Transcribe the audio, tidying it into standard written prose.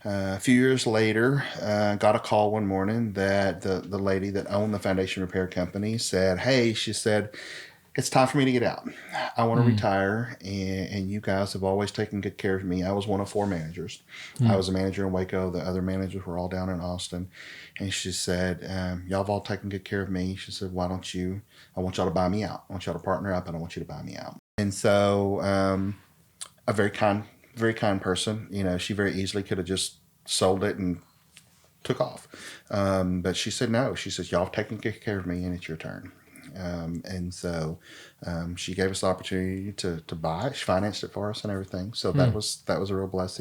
A few years later, got a call one morning that the lady that owned the foundation repair company said, "Hey," she said, "it's time for me to get out. I want to Mm, retire, and you guys have always taken good care of me." I was one of four managers. I mm, was a manager in Waco. The other managers were all down in Austin. And she said, "Y'all have all taken good care of me." She said, "Why don't you? I want y'all to buy me out. I want y'all to partner up, and I want you to buy me out." And so, a very kind person. She very easily could have just sold it and took off. But she said no. She says, "Y'all have taken good care of me, and it's your turn." And so she gave us the opportunity to buy it. She financed it for us and everything. So that mm. was a real blessing.